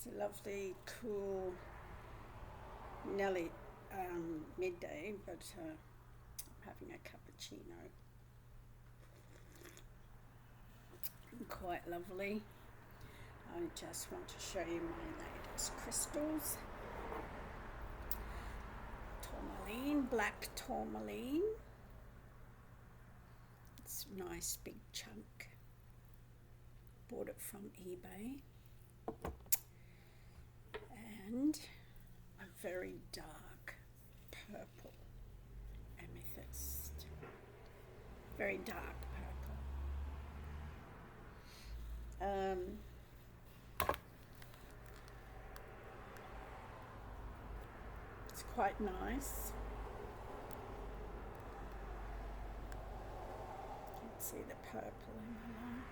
It's a lovely, cool, nearly midday, but I'm having a cappuccino. Quite lovely. I just want to show you my latest crystals. Tourmaline, black tourmaline. It's a nice big chunk. Bought it from eBay. And a very dark purple amethyst. Very dark purple. It's quite nice. You can see the purple in the light.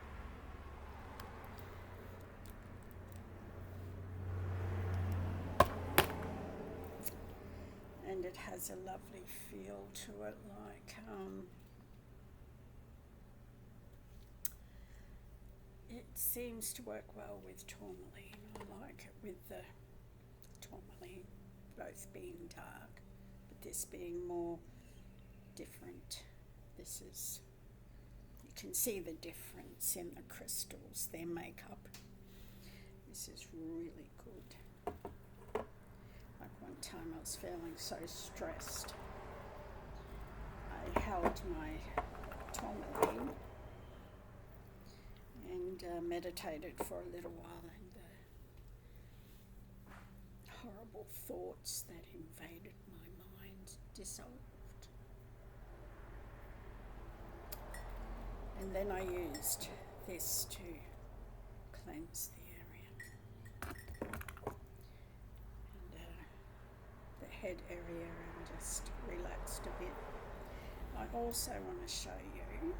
And it has a lovely feel to it, like it seems to work well with tourmaline. I like it with the tourmaline both being dark, but this being more different. This is, you can see the difference in the crystals, their makeup. This is really good. Like one time I was feeling so stressed, I held my tourmaline and meditated for a little while, and the horrible thoughts that invaded my mind dissolved. And then I used this to cleanse the area. And the head area, and just relaxed a bit. I also want to show you,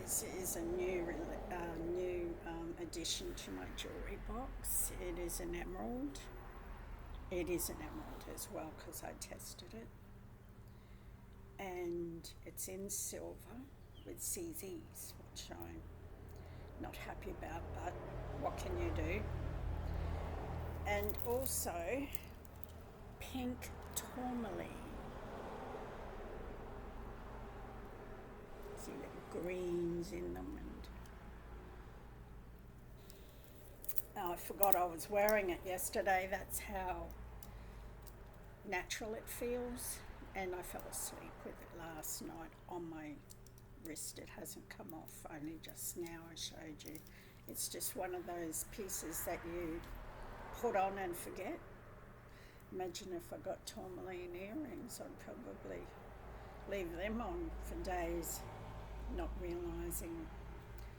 this is a new addition to my jewellery box. It is an emerald. It is an emerald as well because I tested it. And it's in silver with CZs, which I'm not happy about, but what can you do? And also pink tourmaline. See the greens in them, and I forgot I was wearing it yesterday. That's how natural it feels. And I fell asleep with it last night on my wrist. It hasn't come off, only just now I showed you. It's just one of those pieces that you put on and forget. Imagine if I got tourmaline earrings, I'd probably leave them on for days, not realising.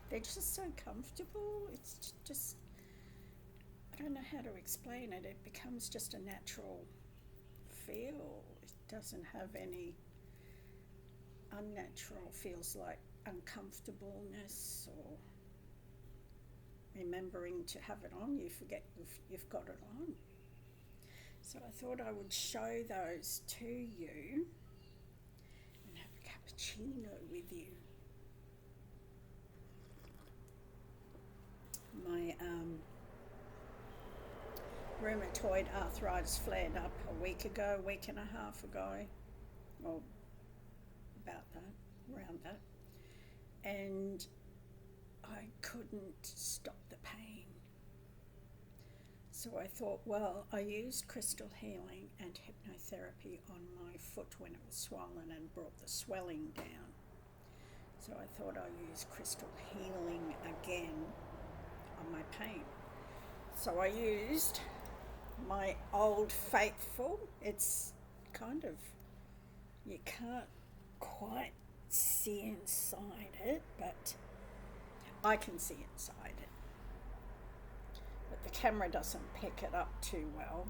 They're just so comfortable. It's just, I don't know how to explain it. It becomes just a natural feel. It doesn't have any unnatural, feels like uncomfortableness or remembering to have it on. You forget you've got it on. So I thought I would show those to you and have a cappuccino with you. My rheumatoid arthritis flared up a week and a half ago, or about that, around that, and I couldn't stop the pain. So I thought, well, I used crystal healing and hypnotherapy on my foot when it was swollen and brought the swelling down. So I thought I'd use crystal healing again on my pain. So I used my Old Faithful. It's kind of, you can't quite see inside it, but I can see inside it. But the camera doesn't pick it up too well.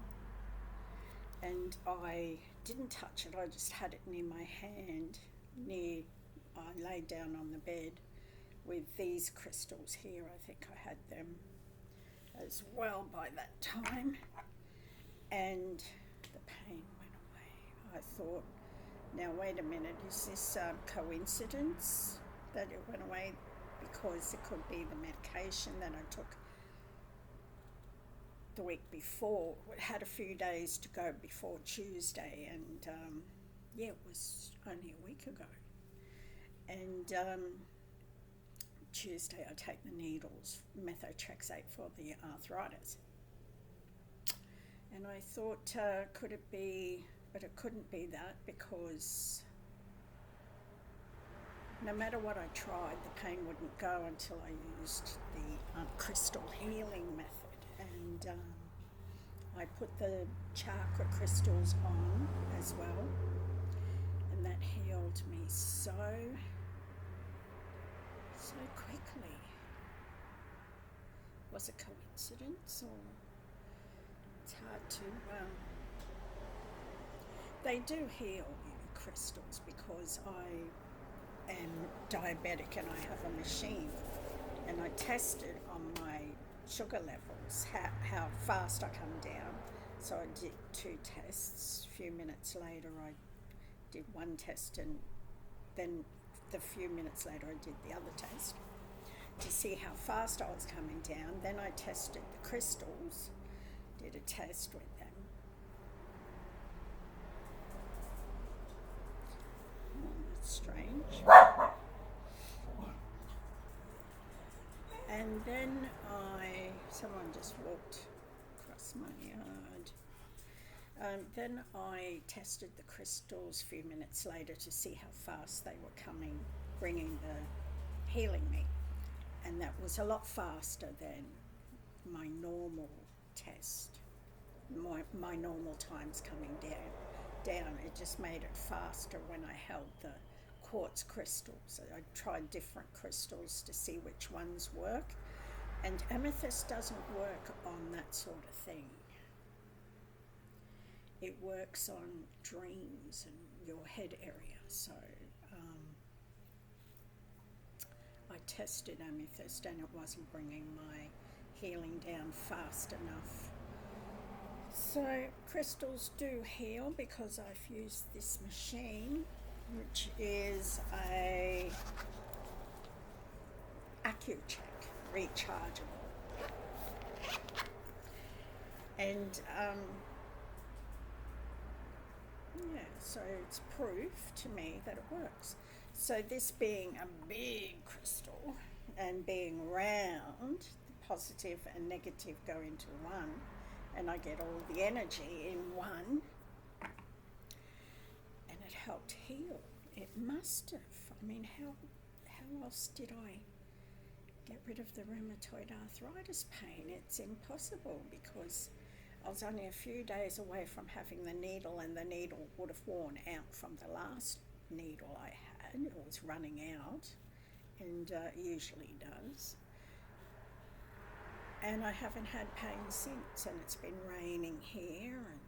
And I didn't touch it, I just had it near my hand, I laid down on the bed with these crystals here. I think I had them as well by that time. And the pain went away. I thought, now wait a minute, is this coincidence that it went away? Because it could be the medication that I took the week before. It had a few days to go before Tuesday, and yeah, it was only a week ago. And Tuesday I take the needles, methotrexate for the arthritis. And I thought, could it be, but it couldn't be that, because no matter what I tried, the pain wouldn't go until I used the crystal healing method. And I put the chakra crystals on as well, and that healed me so quickly. Was it coincidence, or it's hard to they do heal you, crystals, because I am diabetic and I have a machine, and I tested on my sugar levels how fast I come down. So I did 2 tests. A few minutes later I did one test, and then the few minutes later I did the other test to see how fast I was coming down. Then I tested the crystals, did a test with them. That's strange. And then someone just walked across my yard. Then I tested the crystals a few minutes later to see how fast they were coming, healing me. And that was a lot faster than my normal test, my normal times coming down. It just made it faster when I held the quartz crystals. I tried different crystals to see which ones work, and amethyst doesn't work on that sort of thing. It works on dreams and your head area. So I tested amethyst, and it wasn't bringing my healing down fast enough. So crystals do heal, because I've used this machine, which is a Accu-Check rechargeable. And yeah, so it's proof to me that it works. So this being a big crystal and being round, the positive and negative go into one, and I get all the energy in one, and it helped heal. It must have. I mean, how else did I get rid of the rheumatoid arthritis pain? It's impossible, because I was only a few days away from having the needle, and the needle would have worn out from the last needle I had. It was running out, and usually does. And I haven't had pain since, and it's been raining here and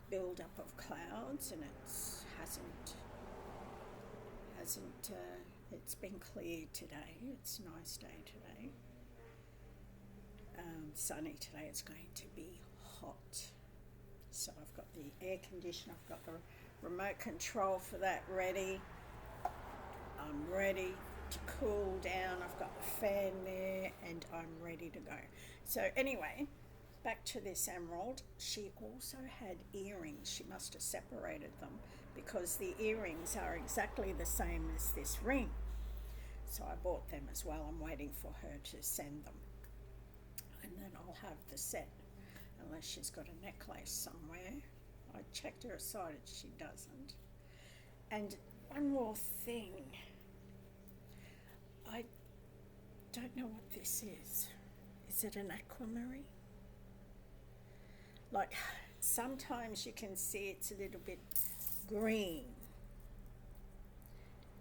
build up of clouds, and it's been clear today. It's a nice day today. Sunny today. It's going to be hot. So I've got the air conditioner, I've got the remote control for that ready. I'm ready to cool down. I've got the fan there, and I'm ready to go. So anyway, back to this emerald. She also had earrings. She must have separated them, because the earrings are exactly the same as this ring. So I bought them as well. I'm waiting for her to send them, and then I'll have the set, unless she's got a necklace somewhere. I checked her aside and she doesn't. And one more thing. I don't know what this is. Is it an aquamarine? Like, sometimes you can see it's a little bit green,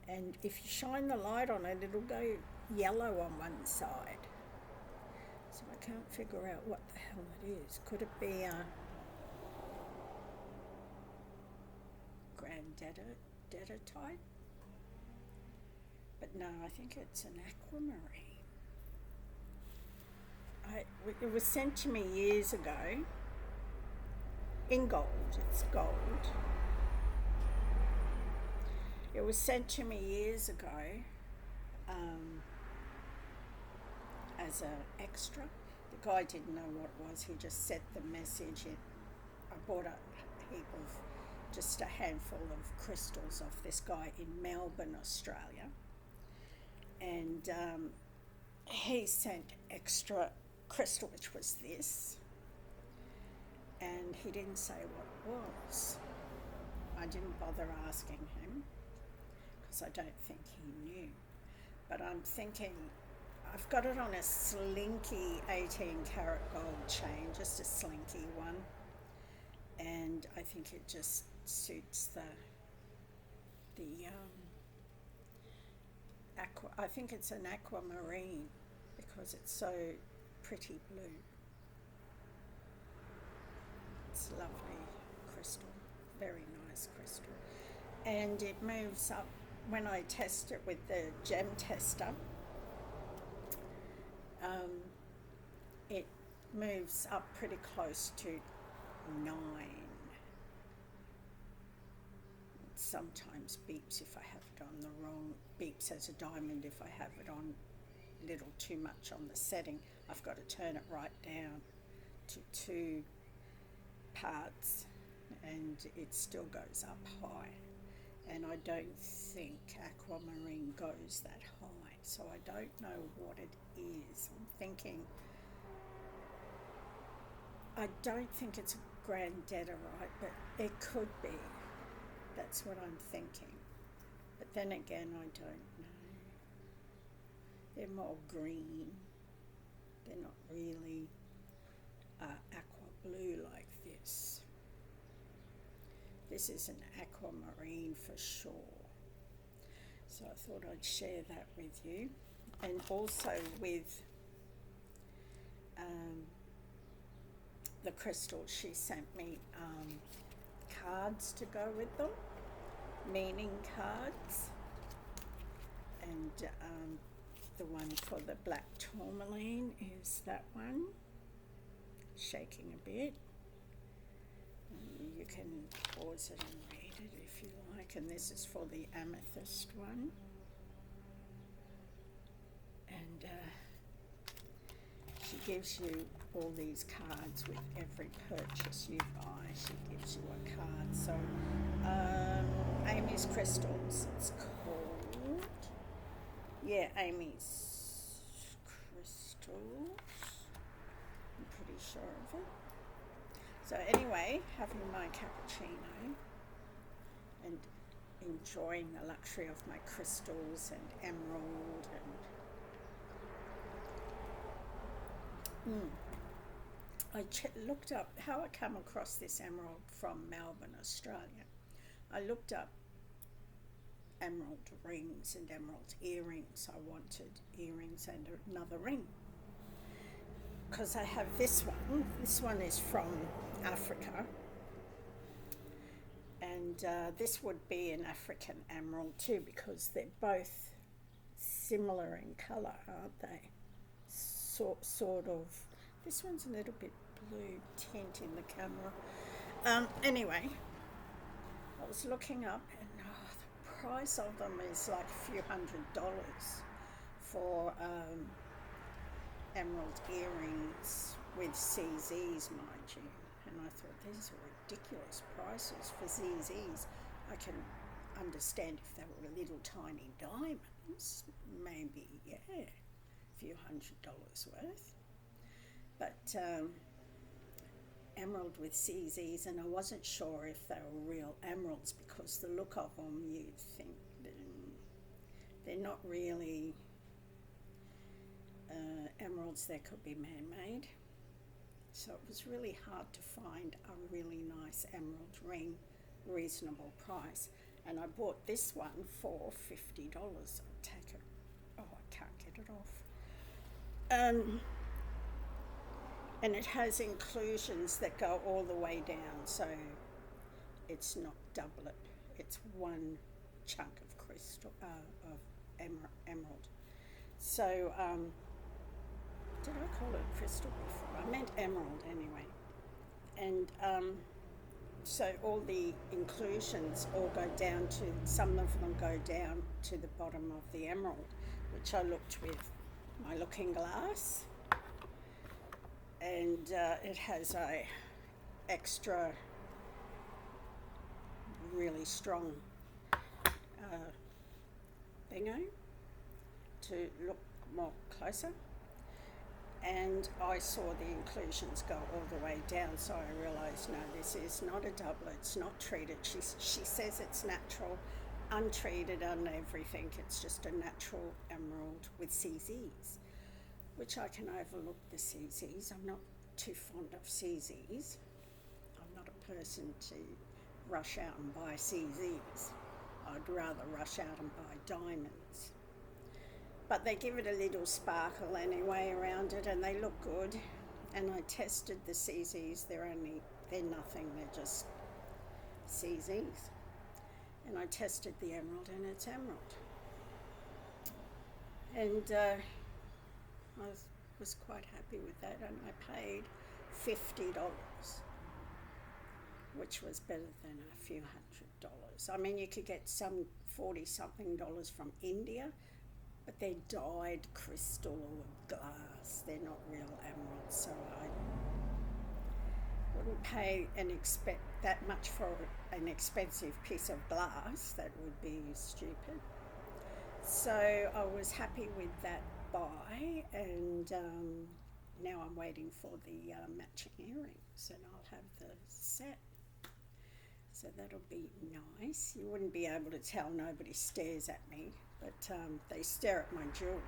and if you shine the light on it, it'll go yellow on one side. So I can't figure out what the hell it is. Could it be a grandetite? But no, I think it's an aquamarine. It was sent to me years ago in gold. It's gold. It was sent to me years ago as an extra. The guy didn't know what it was. He just set the message in. I bought a heap of, just a handful of crystals off this guy in Melbourne, Australia. And he sent extra crystal, which was this. And he didn't say what it was. I didn't bother asking him because I don't think he knew. But I'm thinking, I've got it on a slinky 18 karat gold chain, just a slinky one. And I think it just suits the aqua. I think it's an aquamarine because it's so pretty blue. It's lovely crystal, very nice crystal. And it moves up, when I test it with the gem tester, it moves up pretty close to 9. It sometimes beeps if I have it on the wrong, beeps as a diamond if I have it on a little too much on the setting. I've got to turn it right down to 2 parts and it still goes up high. And I don't think aquamarine goes that high, so I don't know what it is. I'm thinking, I don't think it's a grandetterite, but it could be. That's what I'm thinking. But then again, I don't know. They're more green. They're not really aqua blue like this. This is an aquamarine for sure. So I thought I'd share that with you. And also with the crystals, she sent me cards to go with them, meaning cards. And the one for the black tourmaline is that one, shaking a bit. You can pause it and read it if you like. And this is for the amethyst one. And she gives you all these cards with every purchase you buy. She gives you a card. So Amy's Crystals, it's called. Yeah, Amy's Crystals. I'm pretty sure of it. So anyway, having my cappuccino and enjoying the luxury of my crystals and emerald and I looked up how I come across this emerald from Melbourne, Australia. I looked up emerald rings and emerald earrings. I wanted earrings and another ring because I have this one. This one is from Africa, and this would be an African emerald too because they're both similar in colour, aren't they? Sort of. This one's a little bit blue tint in the camera. Anyway, I was looking up and the price of them is like a few $100 for emerald earrings with CZs, mind you. And I thought, these are ridiculous prices for ZZs. I can understand if they were little tiny diamonds, maybe, yeah, a few $100 worth. But emerald with CZs, and I wasn't sure if they were real emeralds because the look of them, you'd think they're not really emeralds. They could be man-made. So it was really hard to find a really nice emerald ring, reasonable price. And I bought this one for $50. I'll take it. Oh, I can't get it off. And it has inclusions that go all the way down, so it's not doublet. It's one chunk of crystal, of emerald. So, did I call it crystal before? I meant emerald anyway. And so all the inclusions all go down to, some of them go down to the bottom of the emerald, which I looked with my looking glass. and it has a extra really strong thingo to look more closer. And I saw the inclusions go all the way down, so I realised, no, this is not a double, it's not treated. She says it's natural, untreated on everything, it's just a natural emerald with CZs, which I can overlook the CZs. I'm not too fond of CZs. I'm not a person to rush out and buy CZs. I'd rather rush out and buy diamonds. But they give it a little sparkle anyway around it, and they look good. And I tested the CZs. They're nothing. They're just CZs. And I tested the emerald, and it's emerald. And I was quite happy with that, and I paid $50, which was better than a few $100. I mean, you could get some $40-something from India, but they're dyed crystal or glass. They're not real emeralds, so I wouldn't pay and expect that much for an expensive piece of glass. That would be stupid. So I was happy with that buy, and now I'm waiting for the matching earrings, and I'll have the set. So that'll be nice. You wouldn't be able to tell, nobody stares at me, but they stare at my jewellery.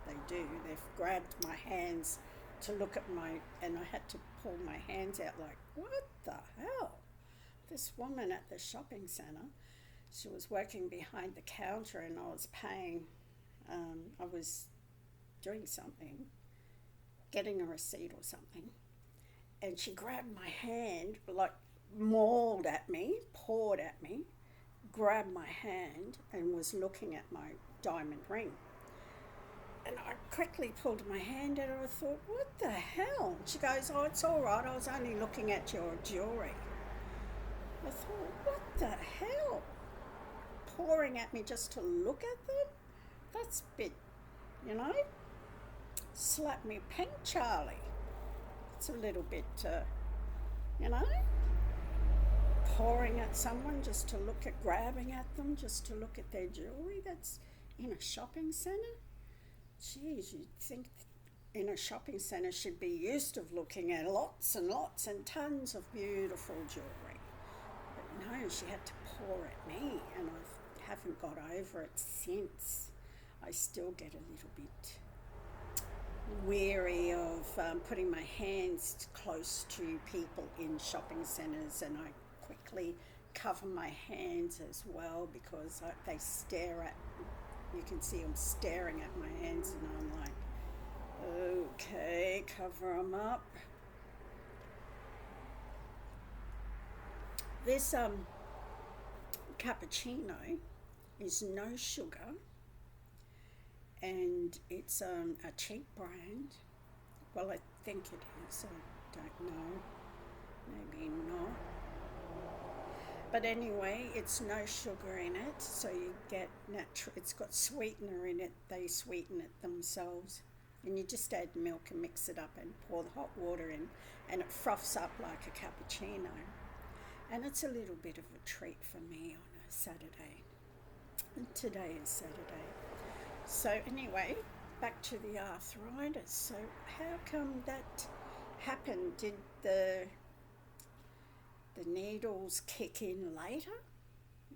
They do. They've grabbed my hands to look at and I had to pull my hands out like, what the hell? This woman at the shopping centre, she was working behind the counter, and I was paying, I was doing something, getting a receipt or something, and she grabbed my hand, like mauled at me, pawed at me, grabbed my hand and was looking at my diamond ring. And I quickly pulled my hand out, and I thought, what the hell? She goes, oh, it's all right, I was only looking at your jewellery. I thought, what the hell? Pawing at me just to look at them? That's a bit, slap me pink, Charlie. It's a little bit, pawing at someone just to look at, grabbing at them just to look at their jewellery. That's in a shopping centre. Geez, you'd think in a shopping centre should be used to looking at lots and lots and tons of beautiful jewellery. But no, she had to paw at me, and I haven't got over it since. I still get a little bit weary of putting my hands close to people in shopping centres, and I quickly cover my hands as well because they stare at, you can see them staring at my hands, and I'm like, okay, cover them up. This cappuccino is no sugar, and it's a cheap brand. Well, I think it is, I don't know, maybe not. But anyway, it's no sugar in it, so you get natural. It's got sweetener in it. They sweeten it themselves, and you just add milk and mix it up and pour the hot water in, and it froths up like a cappuccino. And it's a little bit of a treat for me on a Saturday. And today is Saturday. So anyway, back to the arthritis. So how come that happened? Did the needles kick in later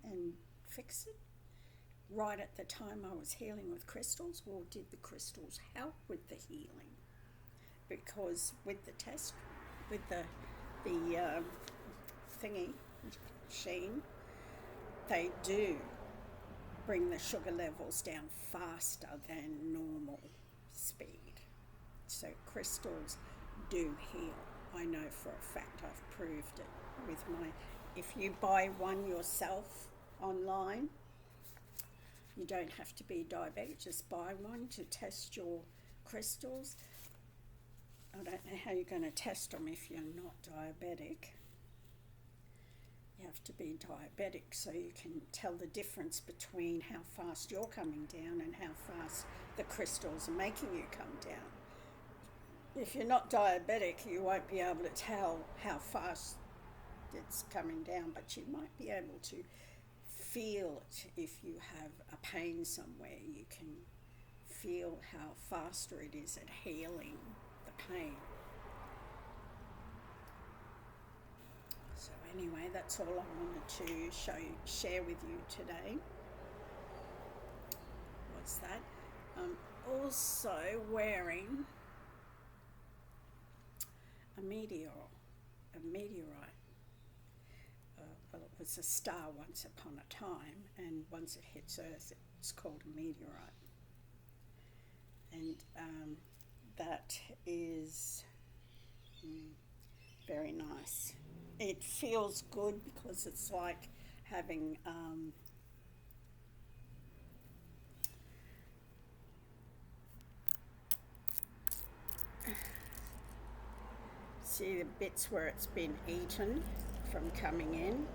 and fix it right at the time I was healing with crystals, or did the crystals help with the healing? Because with the test, with the thingy machine, they do bring the sugar levels down faster than normal speed. So crystals do heal. I know for a fact, I've proved it with if you buy one yourself online, you don't have to be diabetic, just buy one to test your crystals. I don't know how you're going to test them if you're not diabetic. You have to be diabetic so you can tell the difference between how fast you're coming down and how fast the crystals are making you come down. if you're not diabetic, you won't be able to tell how fast it's coming down, but you might be able to feel it. If you have a pain somewhere, you can feel how faster it is at healing the pain. So anyway, that's all I wanted to share with you today. What's that? I'm also wearing a meteorite. Well, it was a star once upon a time, and once it hits Earth, it's called a meteorite. And that is very nice. It feels good because it's like having see the bits where it's been eaten from coming in.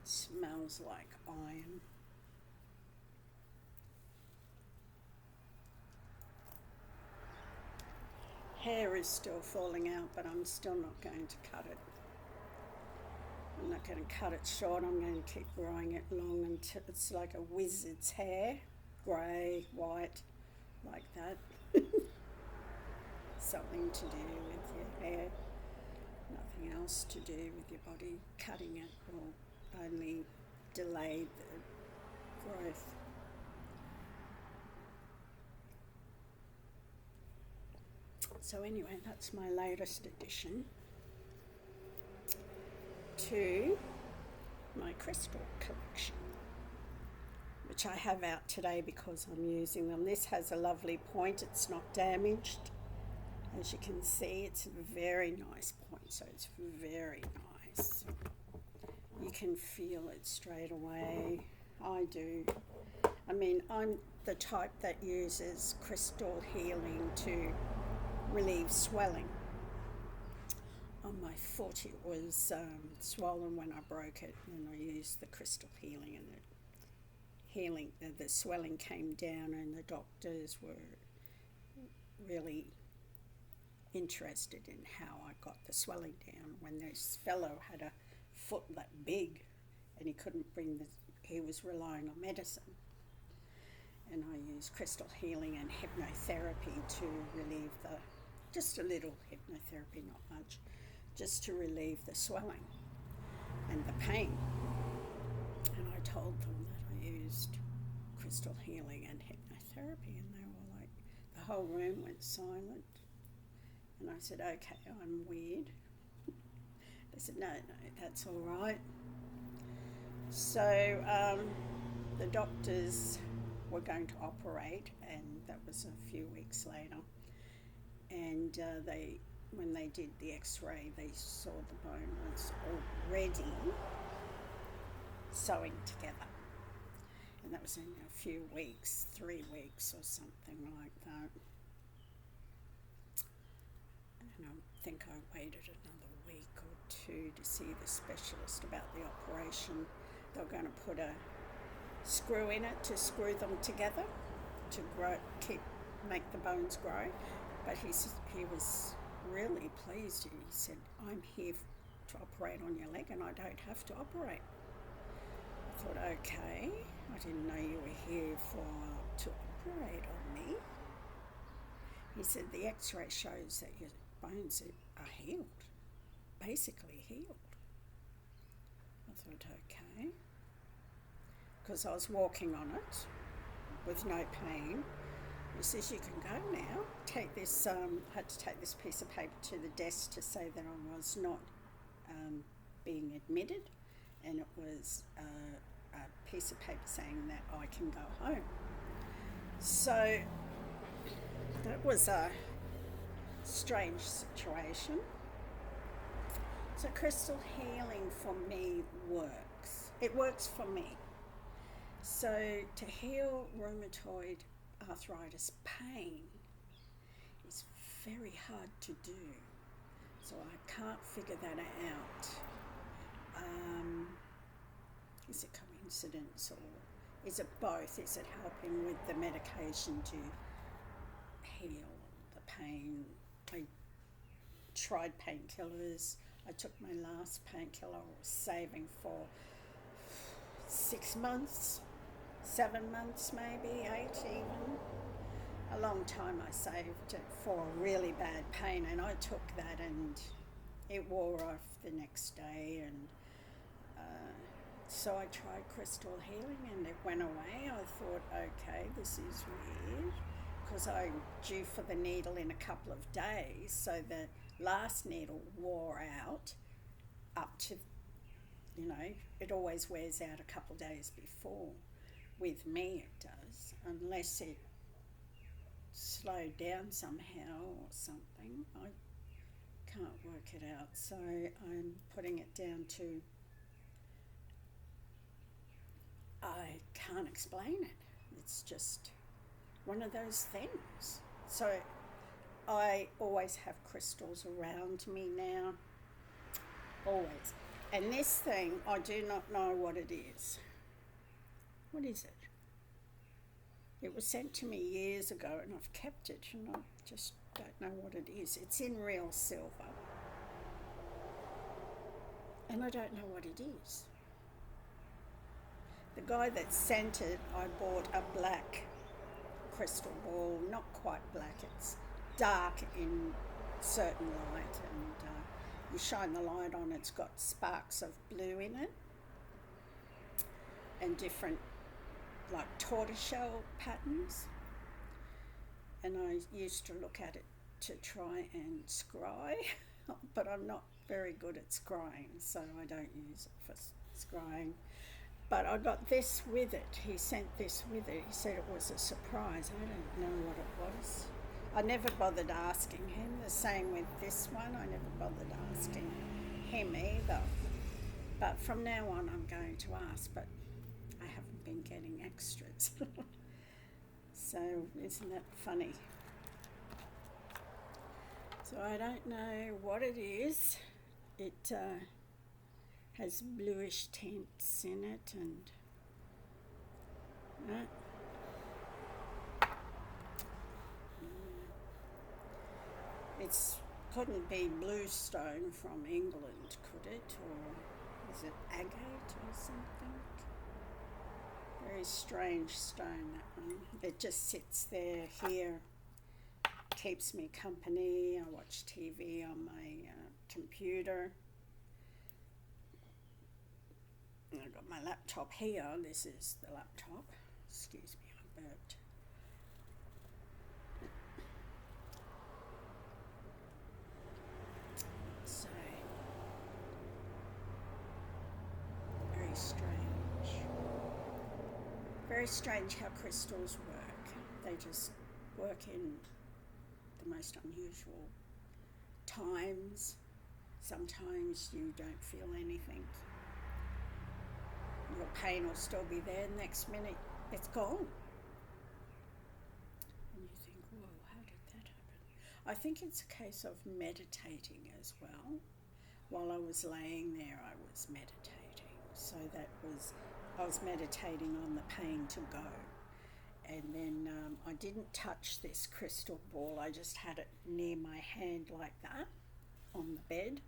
It smells like iron. Hair is still falling out, but I'm still not going to cut it. I'm not going to cut it short. I'm going to keep growing it long until it's like a wizard's hair, grey, white, like that. Something to do with your hair, nothing else to do with your body. Cutting it will only delay the growth. So anyway, that's my latest addition to my crystal collection, which I have out today because I'm using them. This has a lovely point. It's not damaged. As you can see, it's a very nice point, so it's very nice. You can feel it straight away. I do. I mean, I'm the type that uses crystal healing to relieve swelling. On my foot, it was swollen when I broke it, and I used the crystal healing, and the swelling came down, and the doctors were really interested in how I got the swelling down. When this fellow had a foot that big, and he was relying on medicine. And I used crystal healing and hypnotherapy to relieve just a little hypnotherapy, not much, just to relieve the swelling and the pain. And I told them that I used crystal healing and hypnotherapy, and they were like, the whole room went silent. And I said, okay, I'm weird. They said, no, that's all right. So the doctors were going to operate, and that was a few weeks later. And when they did the x-ray, they saw the bone was already sewing together. And that was in a few weeks, 3 weeks or something like that. And I think I waited another week or two to see the specialist about the operation. They were going to put a screw in it to screw them together to make the bones grow. But he was really pleased. He said, I'm here to operate on your leg, and I don't have to operate. I thought, okay, I didn't know you were here to operate on me. He said, the x-ray shows that your bones are healed, basically healed. I thought, okay. Because I was walking on it with no pain. He says, you can go now. Take this, I had to take this piece of paper to the desk to say that I was not being admitted, and it was a piece of paper saying that I can go home. So that was a strange situation. So crystal healing for me works. It works for me. So to heal rheumatoid arthritis pain is very hard to do. So I can't figure that out. Is it coincidence, or Is it both? Is it helping with the medication to heal the pain? I tried painkillers. I took my last painkiller. I was saving for 6 months, 7 months, maybe 8 even. A long time I saved it for really bad pain, and I took that and it wore off the next day, and so I tried crystal healing and it went away. I thought, okay, this is weird, because I'm due for the needle in a couple of days, so the last needle wore out up to, it always wears out a couple of days before. With me it does, unless it slowed down somehow or something. I can't work it out, so I'm putting it down to I can't explain it. It's just one of those things. So I always have crystals around me now, always. And this thing, I do not know what it is. What is it? It was sent to me years ago and I've kept it, and I just don't know what it is. It's in real silver. And I don't know what it is. The guy that sent it, I bought a black crystal ball, not quite black, it's dark in certain light, and you shine the light on, it's got sparks of blue in it and different like tortoiseshell patterns, and I used to look at it to try and scry but I'm not very good at scrying, so I don't use it for scrying. But I got this with it. He sent this with it. He said it was a surprise. I don't know what it was. I never bothered asking him. The same with this one. I never bothered asking him either. But from now on I'm going to ask, but I haven't been getting extras. So isn't that funny? So I don't know what it is. It has bluish tints in it, and it's couldn't be bluestone from England, could it? Or is it agate or something? Very strange stone, that one. It just sits there here, keeps me company. I watch TV on my computer. I've got my laptop here. This is the laptop. Excuse me, I burped. So, very strange. Very strange how crystals work. They just work in the most unusual times. Sometimes you don't feel anything. Your pain will still be there. Next minute, it's gone. And you think, whoa, how did that happen? I think it's a case of meditating as well. While I was laying there, I was meditating. So I was meditating on the pain to go. And then I didn't touch this crystal ball. I just had it near my hand like that on the bed,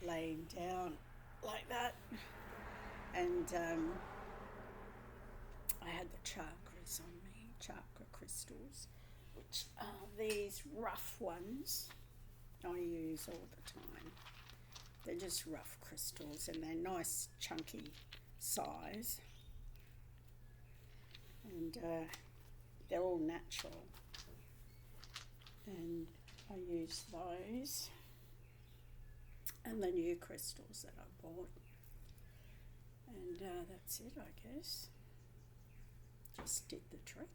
laying down like that. And I had the chakras on me, chakra crystals, which are these rough ones I use all the time. They're just rough crystals, and they're nice, chunky size. And they're all natural. And I use those. And the new crystals that I bought. And that's it, I guess. Just did the trick.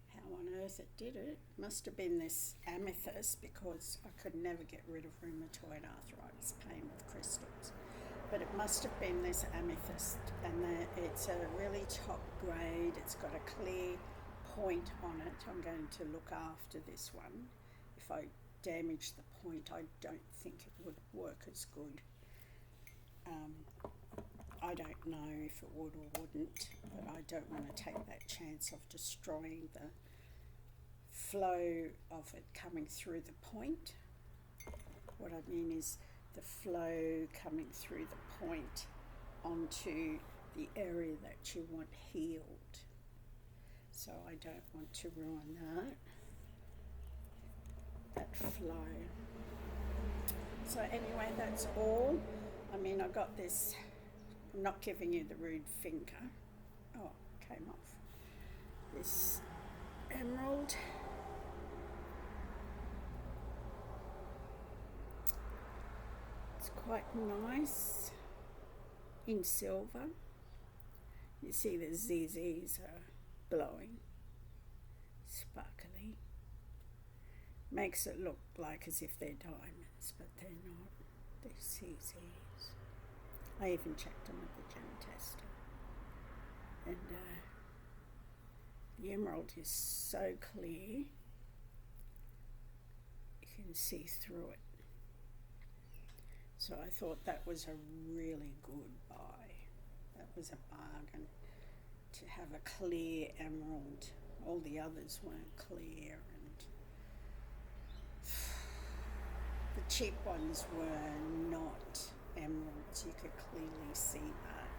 How on earth it did it. Must have been this amethyst, because I could never get rid of rheumatoid arthritis pain with crystals. But it must have been this amethyst, and it's a really top grade. It's got a clear point on it. I'm going to look after this one. If I damage the point, I don't think it would work as good. I don't know if it would or wouldn't, but I don't want to take that chance of destroying the flow of it coming through the point. What I mean is the flow coming through the point onto the area that you want healed. So I don't want to ruin that flow. So anyway, that's all. I mean, I got this, I'm not giving you the rude finger. Oh, it came off. This emerald. It's quite nice in silver. You see the ZZs are glowing, sparkly. Makes it look like as if they're diamonds, but they're not. They're ZZs. I even checked them at the gem tester. And the emerald is so clear, you can see through it. So I thought that was a really good buy. That was a bargain to have a clear emerald. All the others weren't clear, and the cheap ones were not emeralds. You could clearly see that.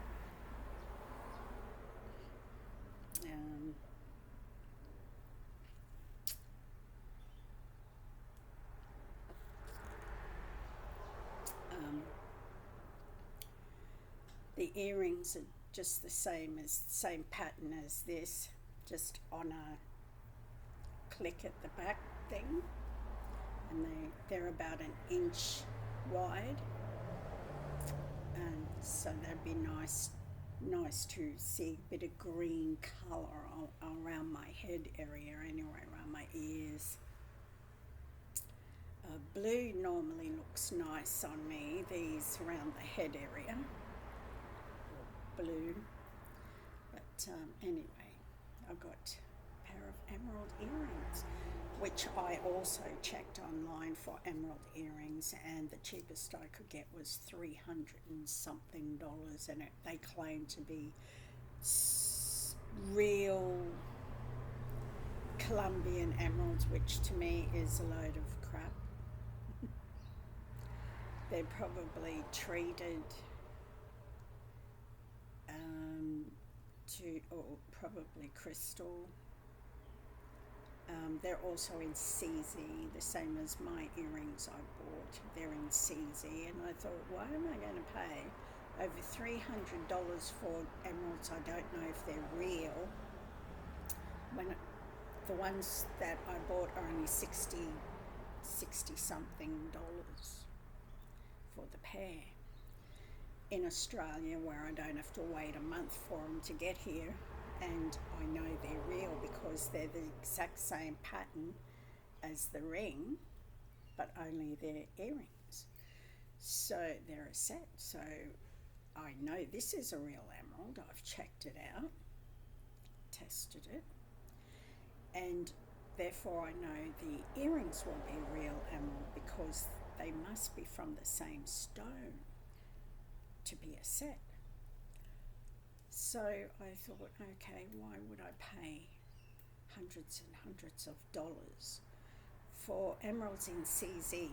The earrings are just the same pattern as this, just on a click at the back thing, and they're about an inch wide, and so they'd be nice to see a bit of green colour around my head area, anyway, around my ears. Blue normally looks nice on me, these around the head area, blue, but anyway, I got a pair of emerald earrings, which I also checked online for emerald earrings, and the cheapest I could get was $300 and something, and they claim to be real Colombian emeralds, which to me is a load of crap. They're probably treated or probably crystal. They're also in CZ, the same as my earrings I bought. They're in CZ, and I thought, why am I going to pay over $300 for emeralds? I don't know if they're real, when the ones that I bought are only $60 something for the pair. In Australia, where I don't have to wait a month for them to get here, and I know they're real because they're the exact same pattern as the ring, but only they're earrings. So they're a set. So I know this is a real emerald. I've checked it out, tested it, and therefore I know the earrings will be real emerald because they must be from the same stone to be a set. So I thought, okay, why would I pay hundreds and hundreds of dollars for emeralds in CZ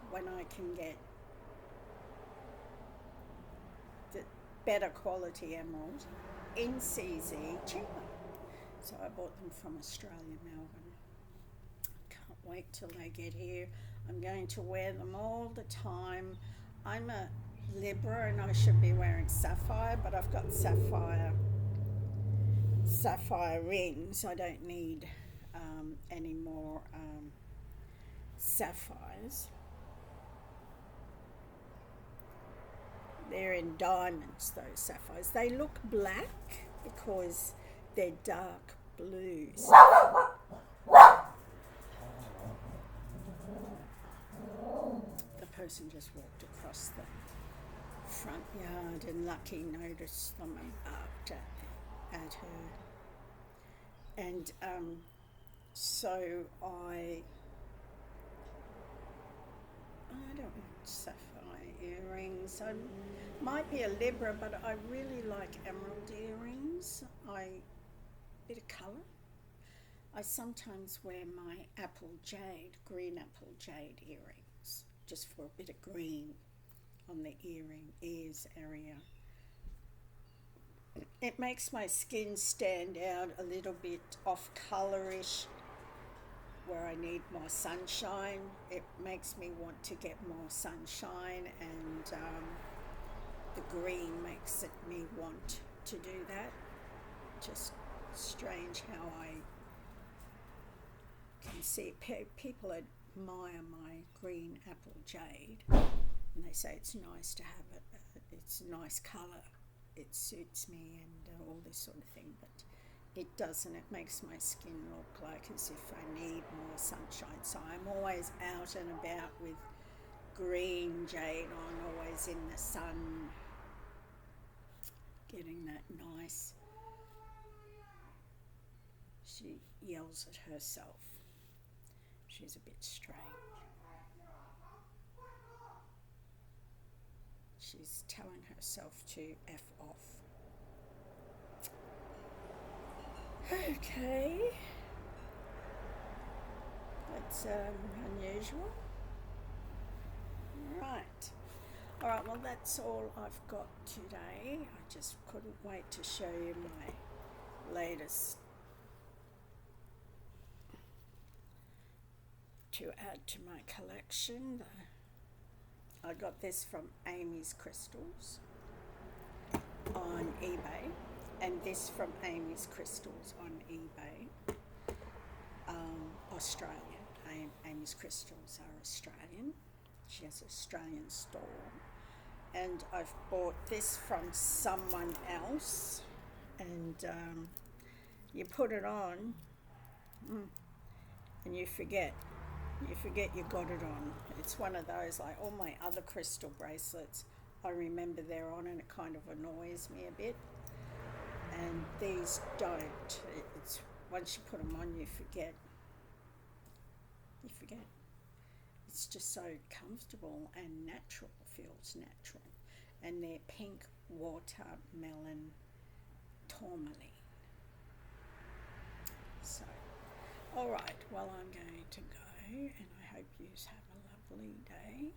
when I can get the better quality emerald in CZ cheaper? So I bought them from Australia, Melbourne. Can't wait till they get here. I'm going to wear them all the time. I'm a Libra and I should be wearing sapphire, but I've got sapphire rings. I don't need any more sapphires. They're in diamonds, those sapphires. They look black because they're dark blues. The person just walked across the front yard and Lucky noticed them and barked at her. And so I don't want sapphire earrings. I might be a Libra, but I really like emerald earrings. Bit of colour. I sometimes wear my green apple jade earrings, just for a bit of green on the ears area. It makes my skin stand out a little bit off colourish where I need more sunshine. It makes me want to get more sunshine, and the green makes me want to do that. Just strange how I can see people admire my green apple jade, and they say it's nice to have it. It's a nice colour. It suits me and all this sort of thing, but it doesn't. It makes my skin look like as if I need more sunshine. So I'm always out and about with green jade on, always in the sun, getting that nice. She yells at herself. She's a bit strange. She's telling herself to F off. Okay. That's unusual. Right. Alright, well that's all I've got today. I just couldn't wait to show you my latest to add to my collection. I got this from Amy's Crystals on eBay, and this from Amy's Crystals on eBay. Australian. Amy's Crystals are Australian. She has an Australian store. And I've bought this from someone else, and you put it on and you forget you got it on. It's one of those, like all my other crystal bracelets, I remember they're on and it kind of annoys me a bit, and these don't. It's once you put them on, you forget. It's just so comfortable and natural, feels natural. And they're pink watermelon tourmaline. So, alright, well I'm going to go, and I hope you have a lovely day.